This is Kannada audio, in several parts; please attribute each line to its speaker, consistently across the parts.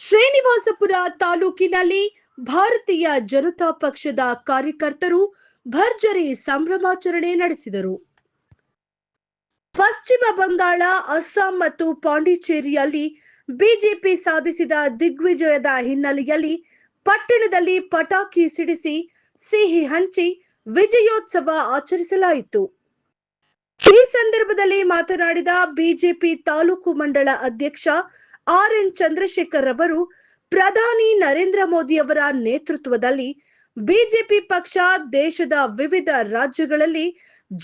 Speaker 1: ಶ್ರೀನಿವಾಸಪುರ ತಾಲೂಕಿನಲ್ಲಿ ಭಾರತೀಯ ಜನತಾ ಪಕ್ಷದ ಕಾರ್ಯಕರ್ತರು ಭರ್ಜರಿ ಸಂಭ್ರಮಾಚರಣೆ ನಡೆಸಿದರು. ಪಶ್ಚಿಮ ಬಂಗಾಳ, ಅಸ್ಸಾಂ ಮತ್ತು ಪಾಂಡಿಚೇರಿಯಲ್ಲಿ ಬಿಜೆಪಿ ಸಾಧಿಸಿದ ದಿಗ್ವಿಜಯದ ಹಿನ್ನೆಲೆಯಲ್ಲಿ ಪಟ್ಟಣದಲ್ಲಿ ಪಟಾಕಿ ಸಿಡಿಸಿ ಸಿಹಿ ಹಂಚಿ ವಿಜಯೋತ್ಸವ ಆಚರಿಸಲಾಯಿತು. ಈ ಸಂದರ್ಭದಲ್ಲಿ ಮಾತನಾಡಿದ ಬಿಜೆಪಿ ತಾಲೂಕು ಮಂಡಳ ಅಧ್ಯಕ್ಷ ಆರ್.ಎನ್. ಚಂದ್ರಶೇಖರ್ ಅವರು, ಪ್ರಧಾನಿ ನರೇಂದ್ರ ಮೋದಿ ಅವರ ನೇತೃತ್ವದಲ್ಲಿ ಬಿಜೆಪಿ ಪಕ್ಷ ದೇಶದ ವಿವಿಧ ರಾಜ್ಯಗಳಲ್ಲಿ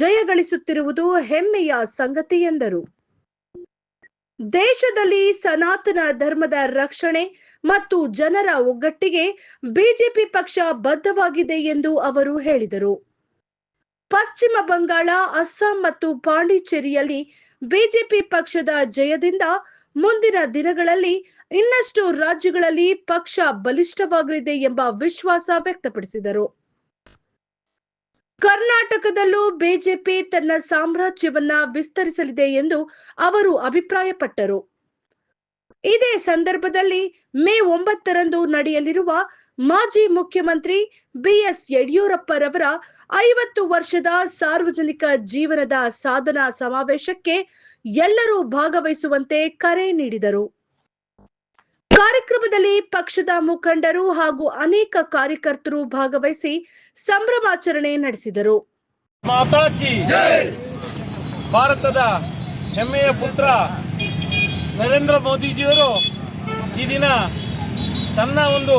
Speaker 1: ಜಯ ಗಳಿಸುತ್ತಿರುವುದು ಹೆಮ್ಮೆಯ ಸಂಗತಿ ಎಂದರು. ದೇಶದಲ್ಲಿ ಸನಾತನ ಧರ್ಮದ ರಕ್ಷಣೆ ಮತ್ತು ಜನರ ಒಗ್ಗಟ್ಟಿಗೆ ಬಿಜೆಪಿ ಪಕ್ಷ ಬದ್ಧವಾಗಿದೆ ಎಂದು ಅವರು ಹೇಳಿದರು. ಪಶ್ಚಿಮ ಬಂಗಾಳ, ಅಸ್ಸಾಂ ಮತ್ತು ಪಾಂಡಿಚೇರಿಯಲ್ಲಿ ಬಿಜೆಪಿ ಪಕ್ಷದ ಜಯದಿಂದ ಮುಂದಿನ ದಿನಗಳಲ್ಲಿ ಇನ್ನಷ್ಟು ರಾಜ್ಯಗಳಲ್ಲಿ ಪಕ್ಷ ಬಲಿಷ್ಠವಾಗಲಿದೆ ಎಂಬ ವಿಶ್ವಾಸ ವ್ಯಕ್ತಪಡಿಸಿದರು. ಕರ್ನಾಟಕದಲ್ಲೂ ಬಿಜೆಪಿ ತನ್ನ ಸಾಮ್ರಾಜ್ಯವನ್ನ ವಿಸ್ತರಿಸಲಿದೆ ಎಂದು ಅವರು ಅಭಿಪ್ರಾಯಪಟ್ಟರು. ಇದೇ ಸಂದರ್ಭದಲ್ಲಿ ಮೇ 9ರಂದು ನಡೆಯಲಿರುವ ಮಾಜಿ ಮುಖ್ಯಮಂತ್ರಿ ಬಿಎಸ್ ಯಡಿಯೂರಪ್ಪರವರ 50 ವರ್ಷದ ಸಾರ್ವಜನಿಕ ಜೀವನದ ಸಾಧನಾ ಸಮಾವೇಶಕ್ಕೆ ಎಲ್ಲರೂ ಭಾಗವಹಿಸುವಂತೆ ಕರೆ ನೀಡಿದರು. ಕಾರ್ಯಕ್ರಮದಲ್ಲಿ ಪಕ್ಷದ ಮುಖಂಡರು ಹಾಗೂ ಅನೇಕ ಕಾರ್ಯಕರ್ತರು ಭಾಗವಹಿಸಿ ಸಂಭ್ರಮಾಚರಣೆ ನಡೆಸಿದರು.
Speaker 2: ಭಾರತದ ಹೆಮ್ಮೆಯ ಪುತ್ರ ನರೇಂದ್ರ ಮೋದಿಜಿಯವರು ಈ ದಿನ ತನ್ನ ಒಂದು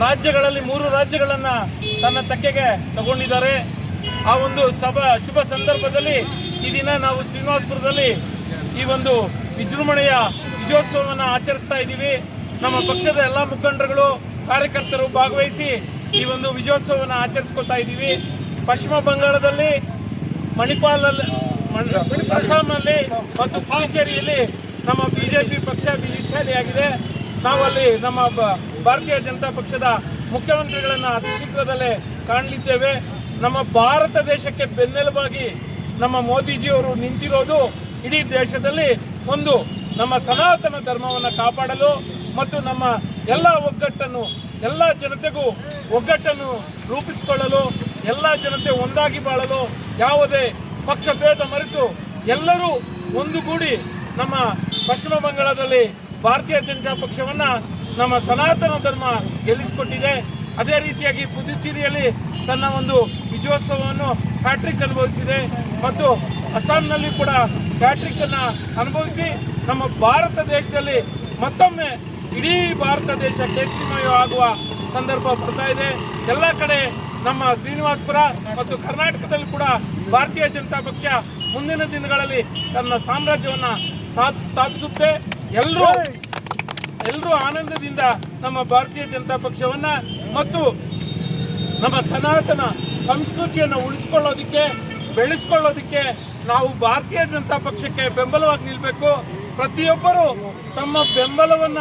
Speaker 2: ರಾಜ್ಯಗಳಲ್ಲಿ 3 ರಾಜ್ಯಗಳನ್ನು ತನ್ನ ತೆಕ್ಕೆಗೆ ತಗೊಂಡಿದ್ದಾರೆ. ಆ ಒಂದು ಶುಭ ಸಂದರ್ಭದಲ್ಲಿ ಈ ದಿನ ನಾವು ಶ್ರೀನಿವಾಸಪುರದಲ್ಲಿ ಈ ಒಂದು ವಿಜೃಂಭಣೆಯ ವಿಜಯೋತ್ಸವವನ್ನು ಆಚರಿಸ್ತಾ ಇದ್ದೀವಿ. ನಮ್ಮ ಪಕ್ಷದ ಎಲ್ಲ ಮುಖಂಡರುಗಳು, ಕಾರ್ಯಕರ್ತರು ಭಾಗವಹಿಸಿ ಈ ಒಂದು ವಿಜಯೋತ್ಸವವನ್ನು ಆಚರಿಸ್ಕೊಳ್ತಾ ಇದ್ದೀವಿ. ಪಶ್ಚಿಮ ಬಂಗಾಳದಲ್ಲಿ, ಮಣಿಪಾಲಲ್ಲಿ, ಅಸ್ಸಾಂನಲ್ಲಿ ಮತ್ತು ಪಾಂಡಿಚೇರಿಯಲ್ಲಿ ನಮ್ಮ ಬಿಜೆಪಿ ಪಕ್ಷ ವಿಜಯಶಾಲಿಯಾಗಿದೆ. ನಾವಲ್ಲಿ ನಮ್ಮ ಭಾರತೀಯ ಜನತಾ ಪಕ್ಷದ ಮುಖ್ಯಮಂತ್ರಿಗಳನ್ನು ಅತಿ ಶೀಘ್ರದಲ್ಲೇ ಕಾಣಲಿದ್ದೇವೆ. ನಮ್ಮ ಭಾರತ ದೇಶಕ್ಕೆ ಬೆನ್ನೆಲುಬಾಗಿ ನಮ್ಮ ಮೋದಿಜಿಯವರು ನಿಂತಿರೋದು ಇಡೀ ದೇಶದಲ್ಲಿ ಒಂದು ನಮ್ಮ ಸನಾತನ ಧರ್ಮವನ್ನು ಕಾಪಾಡಲು ಮತ್ತು ನಮ್ಮ ಎಲ್ಲ ಒಗ್ಗಟ್ಟನ್ನು, ಎಲ್ಲ ಜನತೆಗೂ ಒಗ್ಗಟ್ಟನ್ನು ರೂಪಿಸಿಕೊಳ್ಳಲು, ಎಲ್ಲ ಜನತೆ ಒಂದಾಗಿ ಬಾಳಲು, ಯಾವುದೇ ಪಕ್ಷ ಭೇದ ಮರೆತು ಎಲ್ಲರೂ ಒಂದುಗೂಡಿ ನಮ್ಮ ಪಶ್ಚಿಮ ಬಂಗಾಳದಲ್ಲಿ ಭಾರತೀಯ ಜನತಾ ಪಕ್ಷವನ್ನ ನಮ್ಮ ಸನಾತನ ಧರ್ಮ ಗೆಲ್ಲಿಸಿಕೊಟ್ಟಿದೆ. ಅದೇ ರೀತಿಯಾಗಿ ಪುದುಚೇರಿಯಲ್ಲಿ ತನ್ನ ಒಂದು ವಿಜಯೋತ್ಸವವನ್ನು ಹ್ಯಾಟ್ರಿಕ್ ಅನುಭವಿಸಿದೆ ಮತ್ತು ಅಸ್ಸಾಂನಲ್ಲಿ ಕೂಡ ಹ್ಯಾಟ್ರಿಕ್ ಅನ್ನು ಅನುಭವಿಸಿ ನಮ್ಮ ಭಾರತ ದೇಶದಲ್ಲಿ ಮತ್ತೊಮ್ಮೆ ಇಡೀ ಭಾರತ ದೇಶ ಕೇಸರಿಮಯ ಆಗುವ ಸಂದರ್ಭ ಬರ್ತಾ ಇದೆ. ಎಲ್ಲ ಕಡೆ ನಮ್ಮ ಶ್ರೀನಿವಾಸಪುರ ಮತ್ತು ಕರ್ನಾಟಕದಲ್ಲಿ ಕೂಡ ಭಾರತೀಯ ಜನತಾ ಪಕ್ಷ ಮುಂದಿನ ದಿನಗಳಲ್ಲಿ ತನ್ನ ಸಾಮ್ರಾಜ್ಯವನ್ನು ಸ್ಥಾಪಿಸುತ್ತೆ. ಎಲ್ಲರೂ ಆನಂದದಿಂದ ನಮ್ಮ ಭಾರತೀಯ ಜನತಾ ಪಕ್ಷವನ್ನ ಮತ್ತು ನಮ್ಮ ಸನಾತನ ಸಂಸ್ಕೃತಿಯನ್ನು ಉಳಿಸಿಕೊಳ್ಳೋದಕ್ಕೆ, ಬೆಳೆಸಿಕೊಳ್ಳೋದಕ್ಕೆ ನಾವು ಭಾರತೀಯ ಜನತಾ ಪಕ್ಷಕ್ಕೆ ಬೆಂಬಲವಾಗಿ ನಿಲ್ಲಬೇಕು. ಪ್ರತಿಯೊಬ್ಬರು ತಮ್ಮ ಬೆಂಬಲವನ್ನ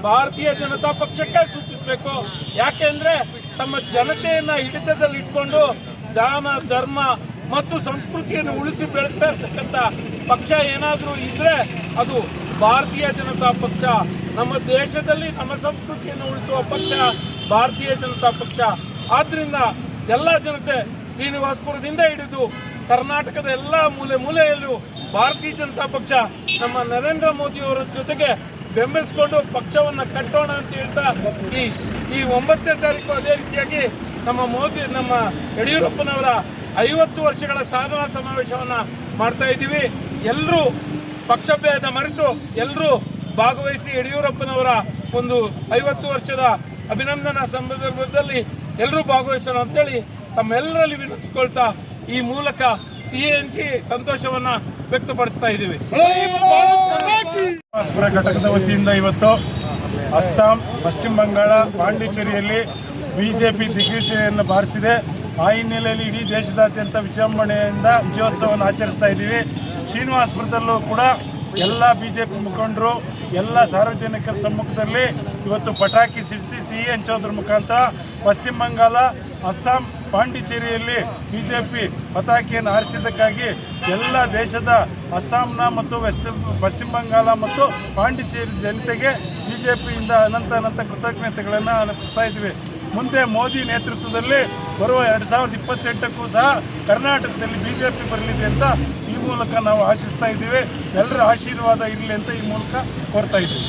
Speaker 2: ಭಾರತೀಯ ಜನತಾ ಪಕ್ಷಕ್ಕೆ ಸೂಚಿಸಬೇಕು. ಯಾಕೆಂದ್ರೆ ತಮ್ಮ ಜನತೆಯನ್ನ ಹಿಡಿತದಲ್ಲಿ ಇಟ್ಕೊಂಡು ದಾನ, ಧರ್ಮ ಮತ್ತು ಸಂಸ್ಕೃತಿಯನ್ನು ಉಳಿಸಿ ಬೆಳೆಸ್ತಾ ಇರ್ತಕ್ಕಂಥ ಪಕ್ಷ ಏನಾದರೂ ಇದ್ರೆ ಅದು ಭಾರತೀಯ ಜನತಾ ಪಕ್ಷ. ನಮ್ಮ ದೇಶದಲ್ಲಿ ನಮ್ಮ ಸಂಸ್ಕೃತಿಯನ್ನು ಉಳಿಸುವ ಪಕ್ಷ ಭಾರತೀಯ ಜನತಾ ಪಕ್ಷ. ಆದ್ರಿಂದ ಎಲ್ಲ ಜನತೆ ಶ್ರೀನಿವಾಸಪುರದಿಂದ ಹಿಡಿದು ಕರ್ನಾಟಕದ ಎಲ್ಲ ಮೂಲೆಯಲ್ಲೂ ಭಾರತೀಯ ಜನತಾ ಪಕ್ಷ ನಮ್ಮ ನರೇಂದ್ರ ಮೋದಿ ಅವರ ಜೊತೆಗೆ ಬೆಂಬಲಿಸಿಕೊಂಡು ಪಕ್ಷವನ್ನು ಕಟ್ಟೋಣ ಅಂತ ಹೇಳ್ತಾ ಈ 9ನೇ ತಾರೀಕು ಅದೇ ರೀತಿಯಾಗಿ ನಮ್ಮ ಯಡಿಯೂರಪ್ಪನವರ 50 ವರ್ಷಗಳ ಸಾಧನಾ ಸಮಾವೇಶವನ್ನ ಮಾಡ್ತಾ ಇದ್ದೀವಿ. ಎಲ್ಲರೂ ಪಕ್ಷಭೇದ ಮರೆತು ಎಲ್ಲರೂ ಭಾಗವಹಿಸಿ ಯಡಿಯೂರಪ್ಪನವರ ಒಂದು 50 ವರ್ಷದ ಅಭಿನಂದನಾ ಸಂದರ್ಭದಲ್ಲಿ ಎಲ್ಲರೂ ಭಾಗವಹಿಸೋಣ ಅಂತೇಳಿ ತಮ್ಮೆಲ್ಲರಲ್ಲಿ ವಿನಂತಿಸಿಕೊಳ್ತಾ ಈ ಮೂಲಕ ಸಿಹಿ ಹಂಚಿ ಸಂತೋಷವನ್ನ ವ್ಯಕ್ತಪಡಿಸ್ತಾ ಇದ್ದೀವಿ.
Speaker 3: ಘಟಕದ ವತಿಯಿಂದ ಇವತ್ತು ಅಸ್ಸಾಂ, ಪಶ್ಚಿಮ ಬಂಗಾಳ, ಪಾಂಡಿಚೇರಿಯಲ್ಲಿ ಬಿಜೆಪಿ ದಿಗ್ವಿಜಯವನ್ನು ಬಾರಿಸಿದೆ. ಆ ಹಿನ್ನೆಲೆಯಲ್ಲಿ ಇಡೀ ದೇಶದಾದ್ಯಂತ ವಿಜೃಂಭಣೆಯಿಂದ ವಿಜಯೋತ್ಸವವನ್ನು ಆಚರಿಸ್ತಾ ಇದ್ದೀವಿ. ಶ್ರೀನಿವಾಸಪುರದಲ್ಲೂ ಕೂಡ ಎಲ್ಲ ಬಿಜೆಪಿ ಮುಖಂಡರು ಎಲ್ಲ ಸಾರ್ವಜನಿಕರ ಸಮ್ಮುಖದಲ್ಲಿ ಇವತ್ತು ಪಟಾಕಿ ಸಿಡಿಸಿ ಸಿಹಿ ಹಂಚೋದ್ರ ಮುಖಾಂತರ ಪಶ್ಚಿಮ ಬಂಗಾಳ, ಅಸ್ಸಾಂ ಪಾಂಡಿಚೇರಿಯಲ್ಲಿ ಬಿಜೆಪಿ ಪತಾಕೆಯನ್ನು ಹಾರಿಸಿದ್ದಕ್ಕಾಗಿ ಎಲ್ಲ ದೇಶದ ಅಸ್ಸಾಂನ ಮತ್ತು ಪಶ್ಚಿಮ ಬಂಗಾಳ ಮತ್ತು ಪಾಂಡಿಚೇರಿ ಜನತೆಗೆ ಬಿಜೆಪಿಯಿಂದ ಅನಂತ ಕೃತಜ್ಞತೆಗಳನ್ನು ಅರ್ಪಿಸ್ತಾ ಇದ್ದೀವಿ. ಮುಂದೆ ಮೋದಿ ನೇತೃತ್ವದಲ್ಲಿ ಬರುವ 2028ಕ್ಕೂ ಸಹ ಕರ್ನಾಟಕದಲ್ಲಿ ಬಿಜೆಪಿ ಬರಲಿದೆ ಅಂತ ಈ ಮೂಲಕ ನಾವು ಆಶಿಸ್ತಾ ಇದ್ದೀವಿ. ಎಲ್ಲರ ಆಶೀರ್ವಾದ ಇರಲಿ ಅಂತ ಈ ಮೂಲಕ ಕೋರ್ತಾ ಇದ್ದೀವಿ.